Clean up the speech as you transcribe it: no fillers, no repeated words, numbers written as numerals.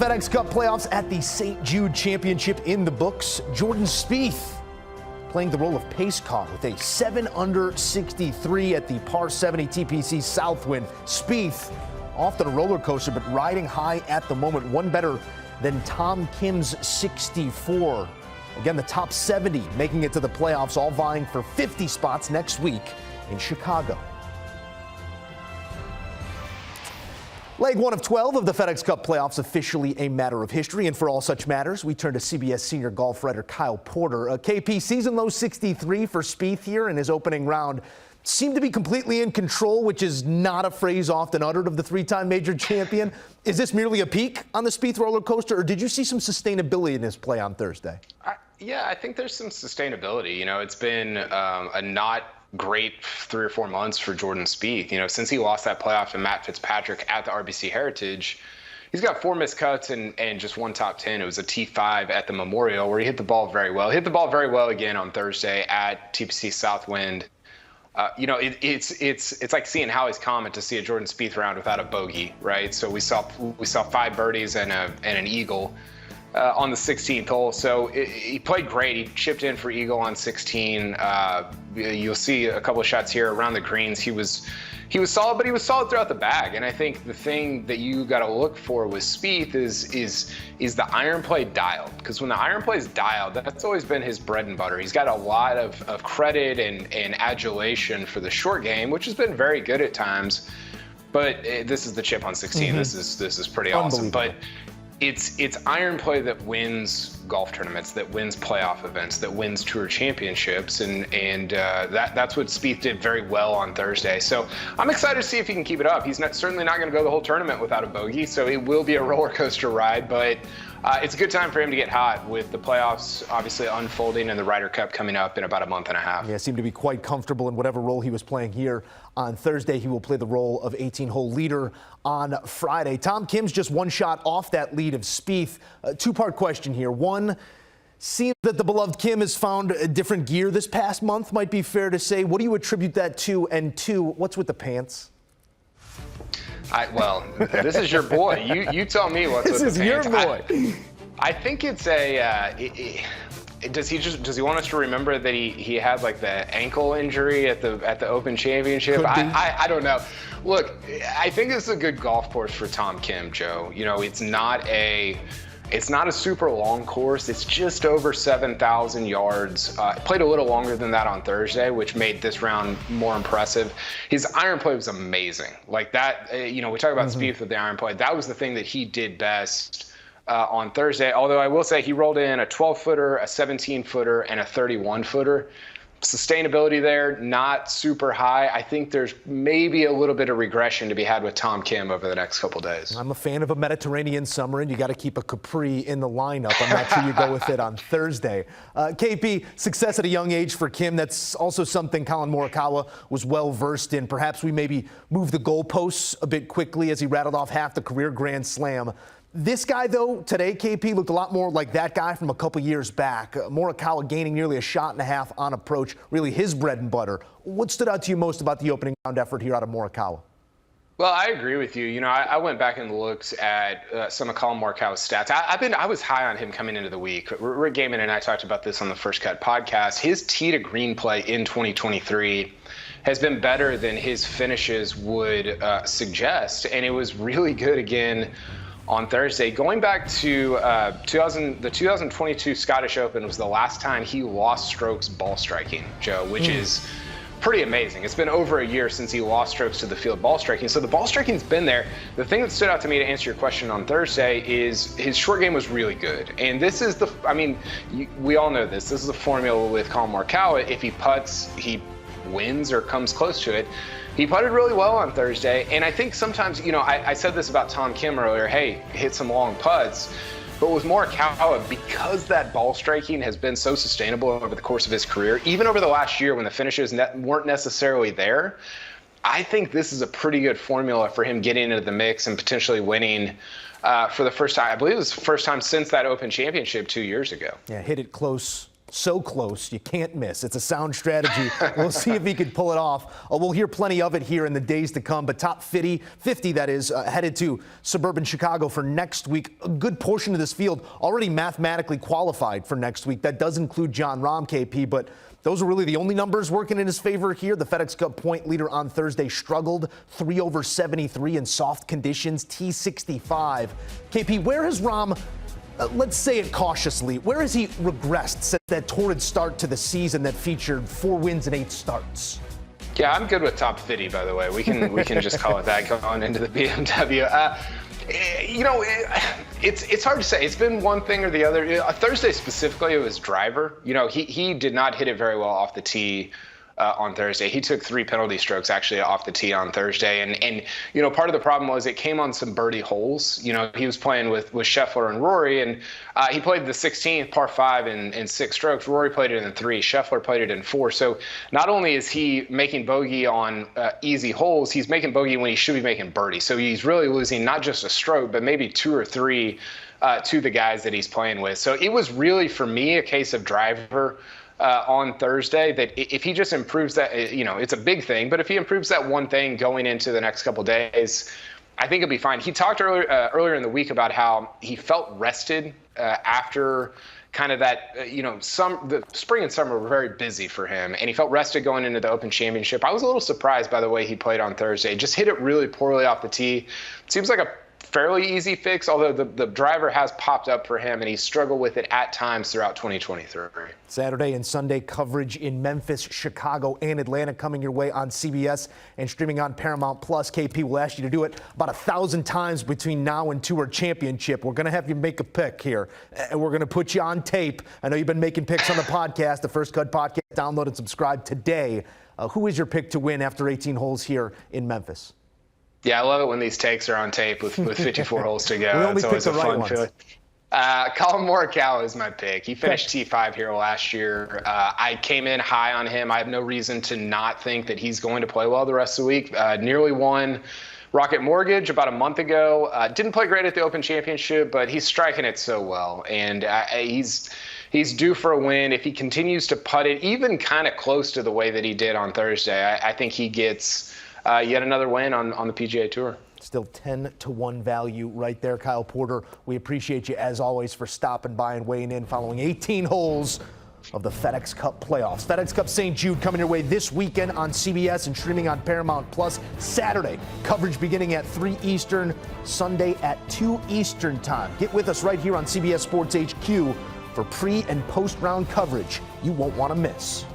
FedEx Cup playoffs at the St. Jude Championship in the books. Jordan Spieth playing the role of pace car with a 7 under 63 at the par 70 TPC Southwind. Spieth often a roller coaster, but riding high at the moment. One better than Tom Kim's 64. Again, the top 70 making it to the playoffs, all vying for 50 spots next week in Chicago. Leg 1 of 12 of the FedEx Cup playoffs officially a matter of history, and for all such matters, we turn to CBS senior golf writer Kyle Porter. KP, season low 63 for Spieth here in his opening round. Seemed to be completely in control, which is not a phrase often uttered of the three-time major champion. Is this merely a peak on the Spieth roller coaster, or did you see some sustainability in his play on Thursday? Yeah, I think there's some sustainability. You know, it's been a not great 3 or 4 months for Jordan Spieth. You know, since he lost that playoff to Matt Fitzpatrick at the RBC Heritage, he's got 4 missed cuts and just 1 top 10. It was a T5 at the Memorial where he hit the ball very well. He hit the ball very well again on Thursday at TPC Southwind. You know, it's like seeing Howie's Comet to see a Jordan Spieth round without a bogey, right? So we saw 5 birdies and an eagle on the 16th hole. So he played great. He chipped in for eagle on 16. You'll see a couple of shots here around the greens. He was solid, but he was solid throughout the bag. And I think the thing that you got to look for with Spieth is the iron play dialed. Because when the iron play is dialed, that's always been his bread and butter. He's got a lot of credit and adulation for the short game, which has been very good at times. But this is the chip on 16. Mm-hmm. This is pretty awesome. But it's iron play that wins golf tournaments, that wins playoff events, that wins tour championships, and that's what Spieth did very well on Thursday. So I'm excited to see if he can keep it up. He's certainly not going to go the whole tournament without a bogey, so it will be a roller coaster ride, but it's a good time for him to get hot with the playoffs obviously unfolding and the Ryder Cup coming up in about a month and a half. Yeah, seemed to be quite comfortable in whatever role he was playing here on Thursday. He will play the role of 18-hole leader on Friday. Tom Kim's just 1 shot off that lead of Spieth. Two-part question here. One, seems that the beloved Kim has found a different gear this past month, might be fair to say. What do you attribute that to? And 2, what's with the pants? Well, this is your boy. You tell me what's with the pants. This is your boy. I think it's does he want us to remember that he had like the ankle injury at the Open Championship? I don't know. Look, I think this is a good golf course for Tom Kim, Joe. You know, it's not a super long course. It's just over 7,000 yards. Played a little longer than that on Thursday, which made this round more impressive. His iron play was amazing. Like that, you know, we talk about Spieth with the iron play. That was the thing that he did best on Thursday. Although I will say he rolled in a 12-footer, a 17-footer, and a 31-footer. Sustainability there, not super high. I think there's maybe a little bit of regression to be had with Tom Kim over the next couple days. I'm a fan of a Mediterranean summer, and you got to keep a Capri in the lineup. I'm not sure you go with it on Thursday. KP, success at a young age for Kim. That's also something Collin Morikawa was well versed in. Perhaps we maybe move the goalposts a bit quickly as he rattled off half the career Grand Slam. This guy, though, today, KP, looked a lot more like that guy from a couple years back. Morikawa gaining nearly a shot and a half on approach, really his bread and butter. What stood out to you most about the opening round effort here out of Morikawa? Well, I agree with you. You know, I went back and looked at some of Collin Morikawa's stats. I was high on him coming into the week. Rick Gaiman and I talked about this on the First Cut podcast. His tee to green play in 2023 has been better than his finishes would suggest, and it was really good again on Thursday. Going back to the 2022 Scottish Open was the last time he lost strokes ball striking, Joe, which is pretty amazing. It's been over a year since he lost strokes to the field ball striking. So the ball striking's been there. The thing that stood out to me to answer your question on Thursday is his short game was really good. And this is we all know this. This is the formula with Collin Morikawa. If he putts, he wins or comes close to it. He putted really well on Thursday, and I think sometimes, you know, I said this about Tom Kim earlier, hey, hit some long putts, but with Morikawa, because that ball striking has been so sustainable over the course of his career, even over the last year when the finishes weren't necessarily there, I think this is a pretty good formula for him getting into the mix and potentially winning for the first time. I believe it was the first time since that Open Championship 2 years ago. Yeah, hit it close So close, you can't miss. It's a sound strategy. We'll see if he can pull it off. We'll hear plenty of it here in the days to come. But top 50 that is, headed to suburban Chicago for next week. A good portion of this field already mathematically qualified for next week. That does include Jon Rahm, KP, but those are really the only numbers working in his favor here. The FedEx Cup point leader on Thursday struggled 3 over 73 in soft conditions, T65. KP, where has Rahm, let's say it cautiously, where has he regressed since that torrid start to the season that featured 4 wins and 8 starts? Yeah, I'm good with top 50, by the way. We can just call it that going into the BMW. It's hard to say. It's been one thing or the other. Thursday specifically, it was driver. He did not hit it very well off the tee on Thursday. He took 3 penalty strokes actually off the tee on Thursday. And part of the problem was it came on some birdie holes. He was playing with Scheffler and Rory, and he played the 16th par 5 in 6 strokes. Rory played it in 3. Scheffler played it in 4. So not only is he making bogey on easy holes, he's making bogey when he should be making birdie. So he's really losing not just a stroke, but maybe 2 or 3 to the guys that he's playing with. So it was really, for me, a case of driver on Thursday, that if he just improves that, it's a big thing, but if he improves that one thing going into the next couple days, I think it'll be fine. He talked earlier in the week about how he felt rested after kind of that, the spring and summer were very busy for him, and he felt rested going into the Open Championship. I was a little surprised by the way he played on Thursday. Just hit it really poorly off the tee. Seems like a fairly easy fix, although the driver has popped up for him, and he's struggled with it at times throughout 2023. Saturday and Sunday coverage in Memphis, Chicago, and Atlanta coming your way on CBS and streaming on Paramount+. KP will ask you to do it about 1,000 times between now and Tour Championship. We're going to have you make a pick here, and we're going to put you on tape. I know you've been making picks on the podcast, the First Cut Podcast. Download and subscribe today. Who is your pick to win after 18 holes here in Memphis? Yeah, I love it when these takes are on tape with 54 holes to go. It's always a fun feeling. Collin Morikawa is my pick. He finished T5 here last year. I came in high on him. I have no reason to not think that he's going to play well the rest of the week. Nearly won Rocket Mortgage about a month ago. Didn't play great at the Open Championship, but he's striking it so well. And he's due for a win. If he continues to putt it even kind of close to the way that he did on Thursday, I think he gets yet another win on the PGA Tour. Still 10-1 value right there, Kyle Porter. We appreciate you, as always, for stopping by and weighing in following 18 holes of the FedEx Cup playoffs. FedEx Cup St. Jude coming your way this weekend on CBS and streaming on Paramount+. Saturday, coverage beginning at 3 Eastern, Sunday at 2 Eastern time. Get with us right here on CBS Sports HQ for pre- and post-round coverage you won't want to miss.